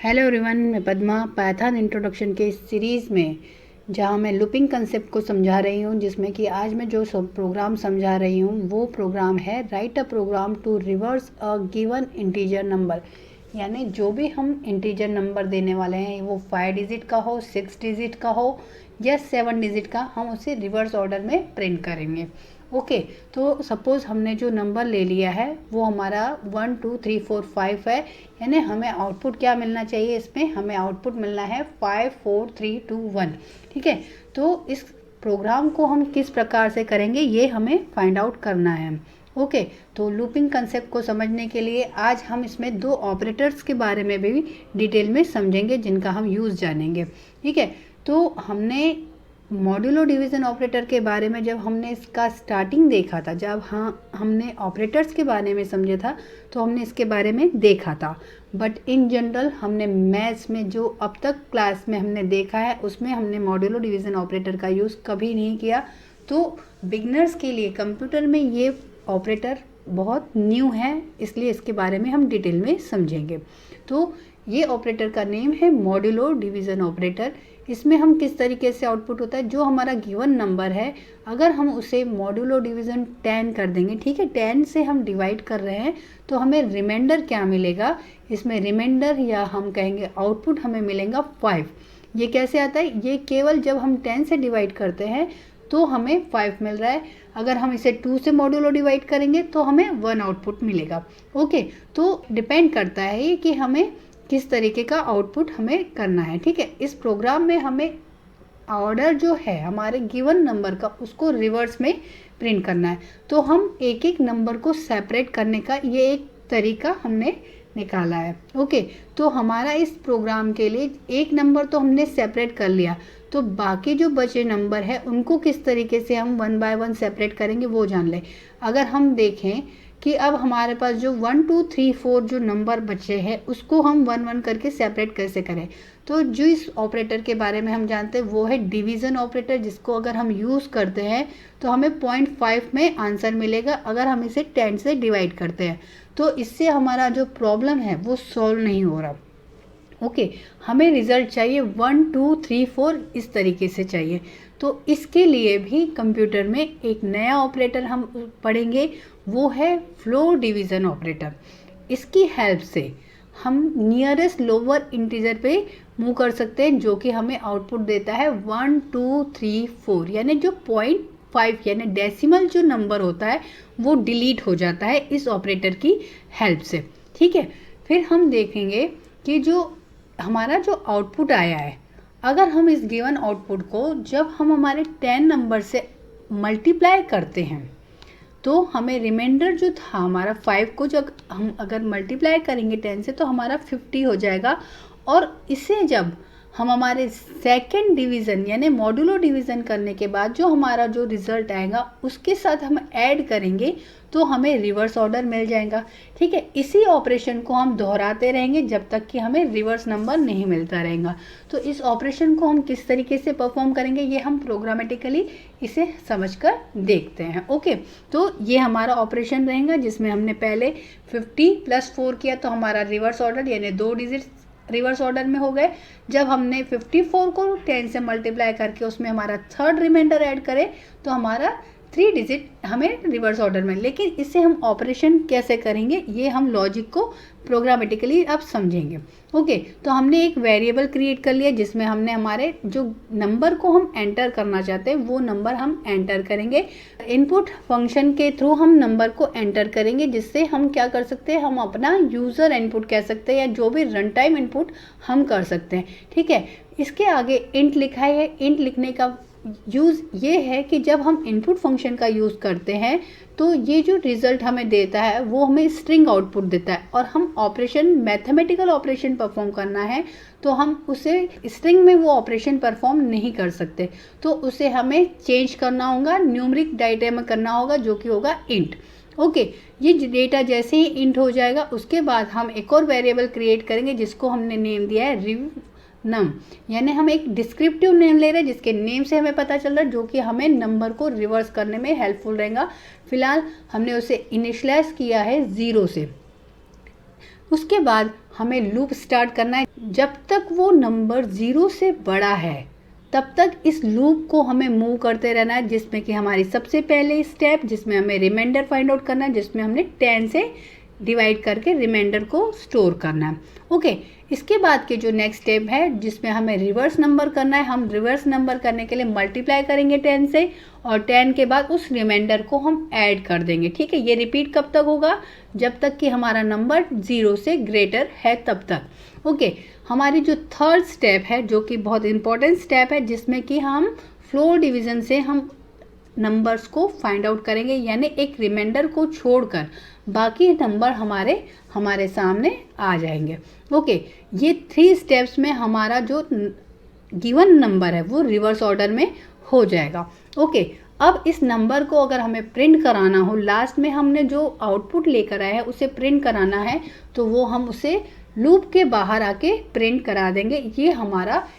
Hello everyone, मैं Padma Python introduction के इस सीरीज़ में जहां मैं लूपिंग कंसेप्ट को समझा रही हूं, जिसमें कि आज मैं जो प्रोग्राम समझा रही हूं वो प्रोग्राम है write a program to reverse a given integer number. यानी जो भी हम इंटीजर नंबर देने वाले हैं, वो 5 डिजिट का हो, 6 डिजिट का हो या 7 डिजिट का, हम उसे रिवर्स ऑर्डर में प्रिंट करेंगे। ओके, तो सपोज़ हमने जो नंबर ले लिया है वो हमारा 1 2 3 4 5 है। यानी हमें आउटपुट क्या मिलना चाहिए, इसमें हमें आउटपुट मिलना है 5 4 3 2 1। ठीक है, तो इस प्रोग्राम को हम किस प्रकार से करेंगे ये हमें फाइंड आउट करना है। ओके, तो लूपिंग कंसेप्ट को समझने के लिए आज हम इसमें दो ऑपरेटर्स के बारे में भी डिटेल में समझेंगे, जिनका हम यूज़ जानेंगे। ठीक है, तो हमने मॉड्यूलो डिवीज़न ऑपरेटर के बारे में जब हमने इसका स्टार्टिंग देखा था, जब हमने ऑपरेटर्स के बारे में समझा था, तो हमने इसके बारे में देखा था। बट इन जनरल हमने मैथ्स में जो अब तक क्लास में हमने देखा है, उसमें हमने मॉड्यूलो डिवीज़न ऑपरेटर का यूज़ कभी नहीं किया। तो बिगनर्स के लिए कंप्यूटर में ये ऑपरेटर बहुत न्यू है, इसलिए इसके बारे में हम डिटेल में समझेंगे। तो ये ऑपरेटर का नेम है मॉड्यूलो डिवीज़न ऑपरेटर। इसमें हम किस तरीके से आउटपुट होता है, जो हमारा गिवन नंबर है अगर हम उसे मॉड्यूलो डिवीज़न 10 कर देंगे, ठीक है, 10 से हम डिवाइड कर रहे हैं, तो हमें रिमाइंडर क्या मिलेगा, इसमें रिमाइंडर या हम कहेंगे आउटपुट हमें मिलेगा 5। ये कैसे आता है, ये केवल जब हम 10 से डिवाइड करते हैं तो हमें 5 मिल रहा है। अगर हम इसे 2 से मॉड्यूलो डिवाइड करेंगे तो हमें 1 आउटपुट मिलेगा। ओके, तो डिपेंड करता है कि हमें किस तरीके का आउटपुट हमें करना है। ठीक है, इस प्रोग्राम में हमें ऑर्डर जो है हमारे गिवन नंबर का, उसको रिवर्स में प्रिंट करना है। तो हम एक एक नंबर को सेपरेट करने का ये एक तरीका हमने निकाला है। ओके, तो हमारा इस प्रोग्राम के लिए एक नंबर तो हमने सेपरेट कर लिया, तो बाकी जो बचे नंबर है उनको किस तरीके से हम 1 बाय 1 सेपरेट करेंगे वो जान लें। अगर हम देखें कि अब हमारे पास जो 1 2 3 4 जो नंबर बचे हैं, उसको हम 1 1 करके सेपरेट कैसे करें, तो जो इस ऑपरेटर के बारे में हम जानते हैं वो है डिवीज़न ऑपरेटर, जिसको अगर हम यूज़ करते हैं तो हमें 0.5 में आंसर मिलेगा अगर हम इसे 10 से डिवाइड करते हैं। तो इससे हमारा जो प्रॉब्लम है वो सॉल्व नहीं हो रहा। ओके, हमें रिज़ल्ट चाहिए 1 2 3 4 इस तरीके से चाहिए। तो इसके लिए भी कंप्यूटर में एक नया ऑपरेटर हम पढ़ेंगे, वो है फ्लोर डिवीज़न ऑपरेटर। इसकी हेल्प से हम नियरेस्ट लोअर इंटीजर पे मूव कर सकते हैं, जो कि हमें आउटपुट देता है 1 2 3 4। यानी जो 0.5 यानी डेसिमल जो नंबर होता है वो डिलीट हो जाता है इस ऑपरेटर की हेल्प से। ठीक है, फिर हम देखेंगे कि जो हमारा जो आउटपुट आया है, अगर हम इस गिवन आउटपुट को जब हम हमारे 10 नंबर से मल्टीप्लाई करते हैं, तो हमें रिमाइंडर जो था हमारा 5 को जब हम अगर मल्टीप्लाई करेंगे 10 से, तो हमारा 50 हो जाएगा। और इसे जब हम हमारे सेकंड डिवीज़न यानी मॉड्यूलो डिवीज़न करने के बाद जो हमारा जो रिज़ल्ट आएगा उसके साथ हम ऐड करेंगे, तो हमें रिवर्स ऑर्डर मिल जाएगा। ठीक है, इसी ऑपरेशन को हम दोहराते रहेंगे जब तक कि हमें रिवर्स नंबर नहीं मिलता रहेगा। तो इस ऑपरेशन को हम किस तरीके से परफॉर्म करेंगे, ये हम प्रोग्रामेटिकली इसे समझकर देखते हैं। ओके, तो ये हमारा ऑपरेशन रहेगा, जिसमें हमने पहले 50 + 4 किया, तो हमारा रिवर्स ऑर्डर यानी 2 डिजिट रिवर्स ऑर्डर में हो गए। जब हमने 54 को 10 से मल्टीप्लाई करके उसमें हमारा थर्ड रिमाइंडर ऐड करें, तो हमारा 3 डिजिट हमें रिवर्स ऑर्डर में। लेकिन इससे हम ऑपरेशन कैसे करेंगे, ये हम लॉजिक को प्रोग्रामेटिकली अब समझेंगे। ओके, तो हमने एक वेरिएबल क्रिएट कर लिया, जिसमें हमने हमारे जो नंबर को हम एंटर करना चाहते हैं वो नंबर हम एंटर करेंगे। इनपुट फंक्शन के थ्रू हम नंबर को एंटर करेंगे, जिससे हम क्या कर सकते हैं, हम अपना यूज़र इनपुट कह सकते हैं या जो भी रन टाइम इनपुट हम कर सकते हैं। ठीक है, इसके आगे इंट लिखा है। इंट लिखने का यूज़ ये है कि जब हम इनपुट फंक्शन का यूज़ करते हैं तो ये जो रिज़ल्ट हमें देता है वो हमें स्ट्रिंग आउटपुट देता है, और हम ऑपरेशन मैथमेटिकल ऑपरेशन परफॉर्म करना है तो हम उसे स्ट्रिंग में वो ऑपरेशन परफॉर्म नहीं कर सकते, तो उसे हमें चेंज करना होगा, न्यूमरिक डाटा में करना होगा, जो कि होगा इंट। ओके, ये डेटा जैसे ही इंट हो जाएगा उसके बाद हम एक और वेरिएबल क्रिएट करेंगे, जिसको हमने नेम दिया है रिव नम। यानी हम एक डिस्क्रिप्टिव नेम ले रहे हैं, जिसके नेम से हमें पता चल रहा है, जो कि हमें नंबर को रिवर्स करने में हेल्पफुल रहेगा। फिलहाल हमने उसे इनिशियलाइज किया है 0 से। उसके बाद हमें लूप स्टार्ट करना है। जब तक वो नंबर 0 से बड़ा है तब तक इस लूप को हमें मूव करते रहना है, जिसमें कि हमारी सबसे पहले स्टेप जिसमें हमें रिमाइंडर फाइंड आउट करना है, जिसमें हमने 10 से डिवाइड करके रिमाइंडर को स्टोर करना है। ओके, इसके बाद के जो नेक्स्ट स्टेप है जिसमें हमें रिवर्स नंबर करना है, हम रिवर्स नंबर करने के लिए मल्टीप्लाई करेंगे 10 से और 10 के बाद उस रिमाइंडर को हम ऐड कर देंगे। ठीक है, ये रिपीट कब तक होगा? जब तक कि हमारा नंबर 0 से ग्रेटर है तब तक। ओके, हमारी जो थर्ड स्टेप है जो कि बहुत इंपॉर्टेंट स्टेप है, जिसमें कि हम फ्लोर डिवीज़न से हम नंबर्स को फाइंड आउट करेंगे, यानी एक रिमाइंडर को छोड़कर बाकी नंबर हमारे सामने आ जाएंगे। ओके, ये 3 स्टेप्स में हमारा जो गिवन नंबर है वो रिवर्स ऑर्डर में हो जाएगा। ओके, अब इस नंबर को अगर हमें प्रिंट कराना हो, लास्ट में हमने जो आउटपुट लेकर आए हैं उसे प्रिंट कराना है, तो वो हम उसे लूप के बाहर आके प्रिंट करा देंगे।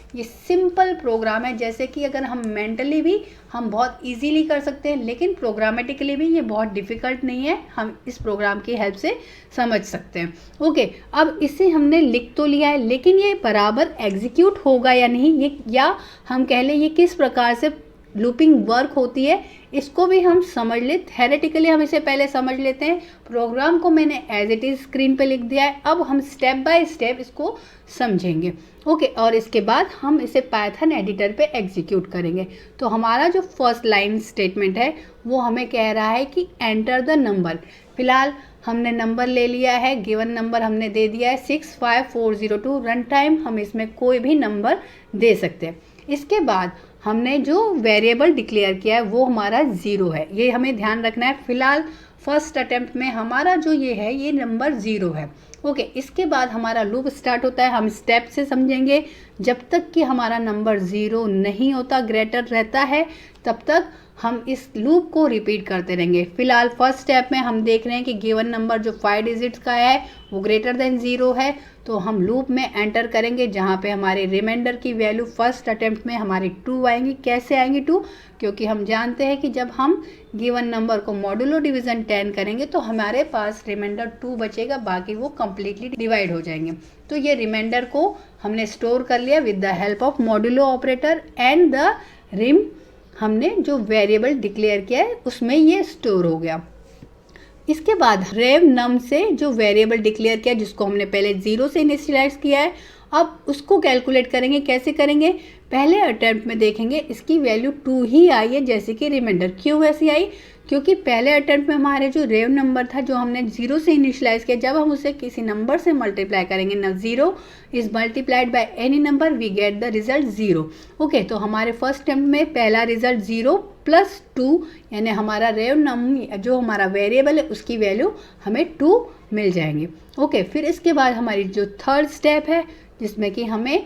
ये सिंपल प्रोग्राम है, जैसे कि अगर हम मेंटली भी हम बहुत इजीली कर सकते हैं, लेकिन प्रोग्रामेटिकली भी ये बहुत डिफ़िकल्ट नहीं है, हम इस प्रोग्राम की हेल्प से समझ सकते हैं। ओके, अब इसे हमने लिख तो लिया है, लेकिन ये बराबर एग्जीक्यूट होगा या नहीं, ये या हम कह लें ये किस प्रकार से लूपिंग वर्क होती है, इसको भी हम समझ ले। थेरेटिकली हम इसे पहले समझ लेते हैं। प्रोग्राम को मैंने एज इट इज़ स्क्रीन पे लिख दिया है, अब हम स्टेप बाय स्टेप इसको समझेंगे। ओके, और इसके बाद हम इसे पाइथन एडिटर पे एग्जीक्यूट करेंगे। तो हमारा जो फर्स्ट लाइन स्टेटमेंट है वो हमें कह रहा है कि एंटर द नंबर। फिलहाल हमने नंबर ले लिया है, गिवन नंबर हमने दे दिया है 65402। रन टाइम हम इसमें कोई भी नंबर दे सकते हैं। इसके बाद हमने जो वेरिएबल डिक्लेयर किया है वो हमारा 0 है, ये हमें ध्यान रखना है। फिलहाल फर्स्ट अटेम्प्ट में हमारा जो ये है ये नंबर 0 है। ओके, इसके बाद हमारा लूप स्टार्ट होता है, हम स्टेप से समझेंगे। जब तक कि हमारा नंबर 0 नहीं होता, ग्रेटर रहता है, तब तक हम इस लूप को रिपीट करते रहेंगे। फिलहाल फर्स्ट स्टेप में हम देख रहे हैं कि गिवन नंबर जो 5 डिजिट्स का है वो ग्रेटर देन 0 है, तो हम लूप में एंटर करेंगे जहाँ पे हमारे रिमाइंडर की वैल्यू फर्स्ट अटेम्प्ट में हमारी 2 आएंगी। कैसे आएंगी 2? क्योंकि हम जानते हैं कि जब हम गिवन नंबर को मॉडुलो डिवीज़न 10 करेंगे तो हमारे पास रिमाइंडर 2 बचेगा, बाकी वो कम्प्लीटली डिवाइड हो जाएंगे। तो ये रिमाइंडर को हमने स्टोर कर लिया with the help of modulo operator and the rem. हमने जो वेरिएबल डिक्लेयर किया है उसमें ये स्टोर हो गया। इसके बाद रेव नम से जो वेरिएबल डिक्लेयर किया जिसको हमने पहले 0 से इनिशियलाइज किया है, अब उसको कैलकुलेट करेंगे। कैसे करेंगे? पहले अटेम्प्ट में देखेंगे इसकी वैल्यू 2 ही आई है जैसे कि रिमाइंडर। क्यों वैसी आई? क्योंकि पहले अटेम्प्ट में हमारे जो रेव नंबर था जो हमने 0 से इनिशियलाइज किया, जब हम उसे किसी नंबर से मल्टीप्लाई करेंगे ना, 0 is multiplied by any number we get the result 0। Okay, तो हमारे फर्स्ट अटेम्प्ट में पहला रिजल्ट 0 + 2, यानी हमारा रेव नम जो हमारा वेरिएबल है उसकी वैल्यू हमें 2 मिल जाएंगे। ओके, फिर इसके बाद हमारी जो थर्ड स्टेप है जिसमें कि हमें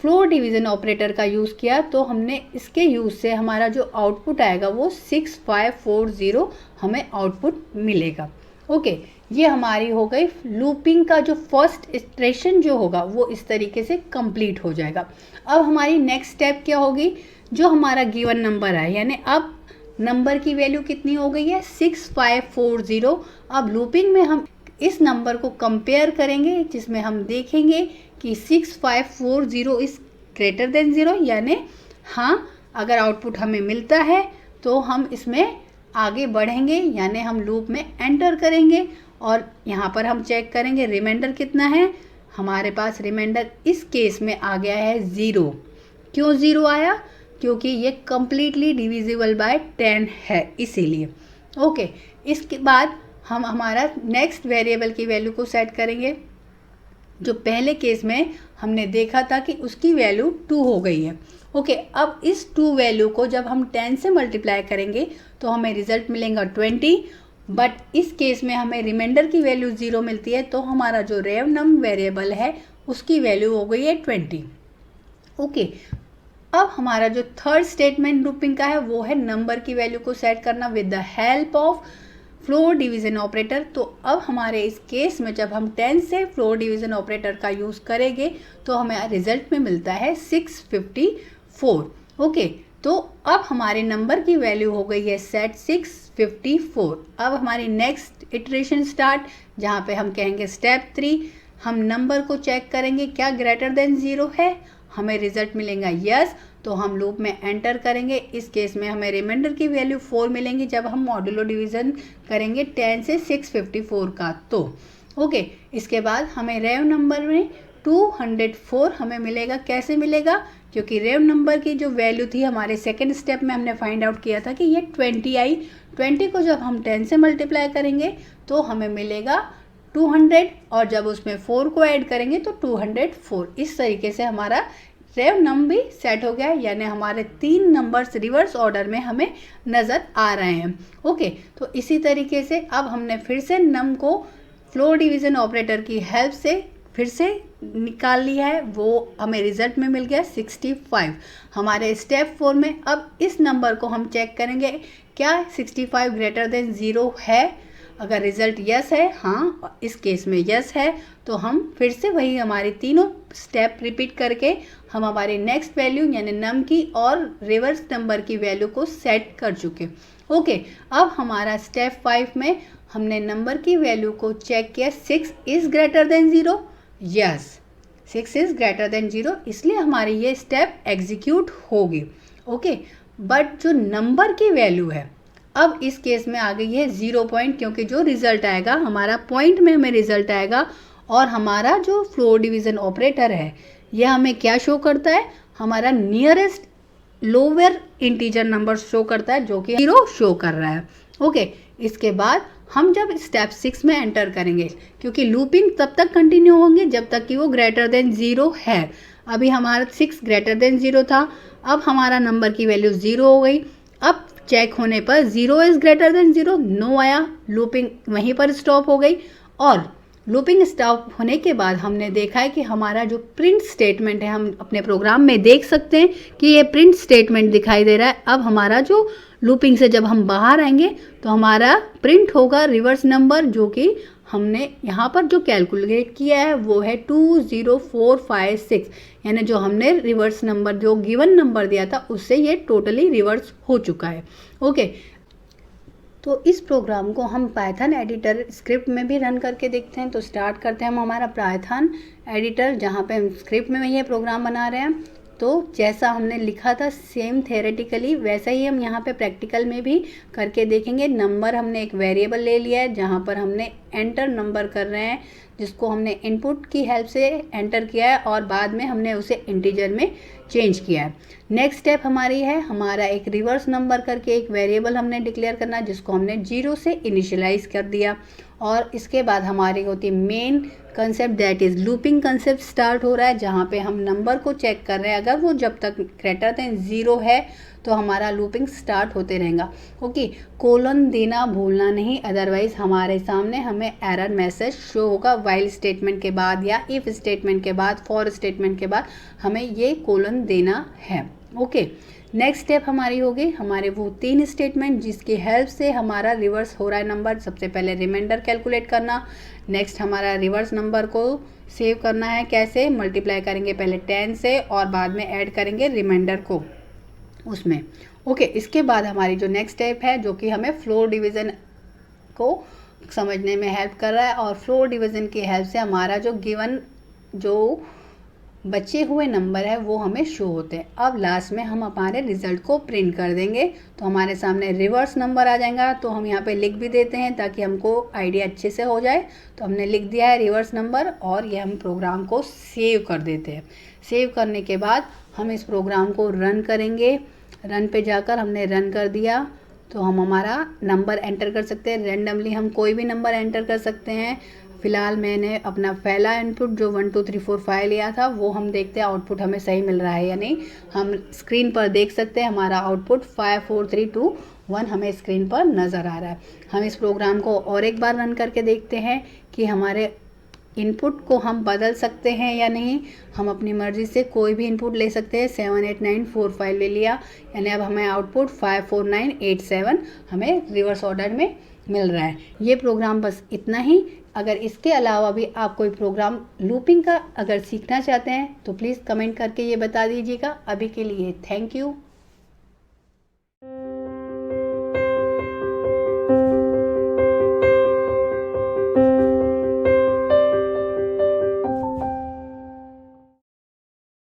फ्लोर डिवीज़न ऑपरेटर का यूज़ किया, तो हमने इसके यूज़ से हमारा जो आउटपुट आएगा वो 6540 हमें आउटपुट मिलेगा। ओके, ये हमारी हो गई लूपिंग का जो फर्स्ट इटरेशन जो होगा वो इस तरीके से कंप्लीट हो जाएगा। अब हमारी नेक्स्ट स्टेप क्या होगी? जो हमारा गिवन नंबर है, यानी अब नंबर की वैल्यू कितनी हो गई है? 6540। अब लूपिंग में हम इस नंबर को कंपेयर करेंगे जिसमें हम देखेंगे कि 6540 इज़ ग्रेटर देन 0, यानी हाँ, अगर आउटपुट हमें मिलता है तो हम इसमें आगे बढ़ेंगे, यानी हम लूप में एंटर करेंगे और यहाँ पर हम चेक करेंगे रिमाइंडर कितना है। हमारे पास रिमाइंडर इस केस में आ गया है 0। क्यों 0 आया? क्योंकि ये कम्प्लीटली डिविजिबल बाय 10 है, इसीलिए। ओके, इसके बाद हम हमारा नेक्स्ट वेरिएबल की वैल्यू को सेट करेंगे। जो पहले केस में हमने देखा था कि उसकी वैल्यू 2 हो गई है। ओके, अब इस 2 वैल्यू को जब हम 10 से मल्टीप्लाई करेंगे तो हमें रिजल्ट मिलेगा 20, बट इस केस में हमें रिमाइंडर की वैल्यू 0 मिलती है, तो हमारा जो रेव नम वेरिएबल है उसकी वैल्यू हो गई है 20। ओके, अब हमारा जो थर्ड स्टेटमेंट लूपिंग का है वो है नंबर की वैल्यू को सेट करना with the help of floor division operator. तो अब हमारे इस केस में जब हम 10 से फ्लोर डिवीज़न ऑपरेटर का यूज़ करेंगे तो हमें रिजल्ट में मिलता है 654। ओके, तो अब हमारे नंबर की वैल्यू हो गई है सेट 654। अब हमारी नेक्स्ट इटरेशन स्टार्ट, जहाँ पे हम कहेंगे स्टेप 3, हम नंबर को चेक करेंगे क्या ग्रेटर देन 0 है, हमें रिजल्ट मिलेगा यस, तो हम लूप में एंटर करेंगे। इस केस में हमें रिमाइंडर की वैल्यू 4 मिलेंगी जब हम मॉड्यूलो डिवीज़न करेंगे 10 से 654 का। तो ओके, इसके बाद हमें रेव नंबर में 204 हमें मिलेगा। कैसे मिलेगा? क्योंकि रेव नंबर की जो वैल्यू थी हमारे सेकेंड स्टेप में हमने फाइंड आउट किया था कि ये 20 आई। 20 को जब हम 10 से मल्टीप्लाई करेंगे तो हमें मिलेगा 200, और जब उसमें 4 को ऐड करेंगे तो 204। इस तरीके से हमारा रेव नंबर भी सेट हो गया है, यानी हमारे 3 नंबर्स रिवर्स ऑर्डर में हमें नज़र आ रहे हैं। ओके, तो इसी तरीके से अब हमने फिर से नम को फ्लोर डिवीज़न ऑपरेटर की हेल्प से फिर से निकाल लिया है, वो हमें रिजल्ट में मिल गया 65। हमारे स्टेप 4 में अब इस नंबर को हम चेक करेंगे क्या 65 ग्रेटर देन 0 है। अगर रिजल्ट यस है, हाँ इस केस में यस है, तो हम फिर से वही हमारे तीनों स्टेप रिपीट करके हम हमारी नेक्स्ट वैल्यू यानी नम की और रिवर्स नंबर की वैल्यू को सेट कर चुके। ओके, अब हमारा स्टेप 5 में हमने नंबर की वैल्यू को चेक किया, 6 is greater than 0, yes 6 is greater than 0, इसलिए हमारी ये स्टेप एग्जीक्यूट होगी। ओके, बट जो नंबर की वैल्यू है अब इस केस में आ गई है 0 पॉइंट, क्योंकि जो रिजल्ट आएगा हमारा पॉइंट में हमें रिजल्ट आएगा, और हमारा जो फ्लोर डिवीज़न ऑपरेटर है यह हमें क्या शो करता है, हमारा nearest lower integer number show करता है जो कि 0 शो कर रहा है। ओके, इसके बाद हम जब स्टेप 6 में एंटर करेंगे, क्योंकि लूपिंग तब तक कंटिन्यू होंगे जब तक कि वो ग्रेटर देन 0 है। अभी हमारा 6 ग्रेटर देन 0 था, अब हमारा नंबर की वैल्यू 0 हो गई। अब चेक होने पर 0 इज़ ग्रेटर देन 0, नो आया, लूपिंग वहीं पर स्टॉप हो गई। और लूपिंग स्टॉप होने के बाद हमने देखा है कि हमारा जो प्रिंट स्टेटमेंट है, हम अपने प्रोग्राम में देख सकते हैं कि ये प्रिंट स्टेटमेंट दिखाई दे रहा है। अब हमारा जो लूपिंग से जब हम बाहर आएंगे तो हमारा प्रिंट होगा रिवर्स नंबर, जो कि हमने यहाँ पर जो कैलकुलेट किया है वो है 20456, यानी जो हमने रिवर्स नंबर जो गिवन नंबर दिया था उससे ये टोटली रिवर्स हो चुका है। ओके, तो इस प्रोग्राम को हम पाइथन एडिटर स्क्रिप्ट में भी रन करके देखते हैं। तो स्टार्ट करते हैं हम हमारा पाइथन एडिटर, जहाँ पे हम स्क्रिप्ट में ये प्रोग्राम बना रहे हैं। तो जैसा हमने लिखा था सेम थेरेटिकली वैसा ही हम यहाँ पे प्रैक्टिकल में भी करके देखेंगे। नंबर हमने एक वेरिएबल ले लिया है जहाँ पर हमने एंटर नंबर कर रहे हैं, जिसको हमने इनपुट की हेल्प से एंटर किया है और बाद में हमने उसे इंटीजर में चेंज किया है। नेक्स्ट स्टेप हमारी है हमारा एक रिवर्स नंबर करके एक वेरिएबल हमने डिक्लेयर करना है, जिसको हमने 0 से इनिशियलाइज कर दिया। और इसके बाद हमारी होती है main concept, that is looping concept start हो रहा है, जहाँ पे हम नंबर को चेक कर रहे हैं। अगर वो जब तक ग्रेटर देन 0 है तो हमारा लूपिंग स्टार्ट होते रहेगा। ओके, कोलन देना भूलना नहीं, अदरवाइज हमारे सामने हमें एरर मैसेज शो होगा। वाइल स्टेटमेंट के बाद या इफ स्टेटमेंट के बाद, फॉर स्टेटमेंट के बाद हमें ये कोलन देना है। ओके, नेक्स्ट स्टेप हमारी होगी हमारे वो 3 स्टेटमेंट जिसकी हेल्प से हमारा रिवर्स हो रहा है नंबर। सबसे पहले रिमाइंडर कैलकुलेट करना, नेक्स्ट हमारा रिवर्स नंबर को सेव करना है। कैसे? मल्टीप्लाई करेंगे पहले 10 से और बाद में ऐड करेंगे रिमाइंडर को उसमें। ओके, इसके बाद हमारी जो नेक्स्ट स्टेप है जो कि हमें फ्लोर डिवीज़न को समझने में हेल्प कर रहा है, और फ्लोर डिवीज़न की हेल्प से हमारा जो गिवन जो बचे हुए नंबर है वो हमें शो होते हैं। अब लास्ट में हम हमारे रिजल्ट को प्रिंट कर देंगे तो हमारे सामने रिवर्स नंबर आ जाएगा। तो हम यहाँ पे लिख भी देते हैं ताकि हमको आइडिया अच्छे से हो जाए। तो हमने लिख दिया है रिवर्स नंबर और ये हम प्रोग्राम को सेव कर देते हैं। सेव करने के बाद हम इस प्रोग्राम को रन करेंगे। रन पे जाकर हमने रन कर दिया तो हम हमारा नंबर एंटर कर सकते हैं। रेंडमली हम कोई भी नंबर एंटर कर सकते हैं। फ़िलहाल मैंने अपना पहला इनपुट जो 1 2 3 4 5 लिया था वो हम देखते हैं आउटपुट हमें सही मिल रहा है या नहीं। हम स्क्रीन पर देख सकते हैं हमारा आउटपुट 5 4 3 2 1 हमें स्क्रीन पर नज़र आ रहा है। हम इस प्रोग्राम को और एक बार रन करके देखते हैं कि हमारे इनपुट को हम बदल सकते हैं या नहीं। हम अपनी मर्ज़ी से कोई भी इनपुट ले सकते हैं। 7 8 9 4 5 ले लिया, यानी अब हमें आउटपुट 5 4 9 8 7 हमें रिवर्स ऑर्डर में मिल रहा है। ये प्रोग्राम बस इतना ही। अगर इसके अलावा भी आप कोई प्रोग्राम लूपिंग का अगर सीखना चाहते हैं तो प्लीज़ कमेंट करके ये बता दीजिएगा। अभी के लिए थैंक यू।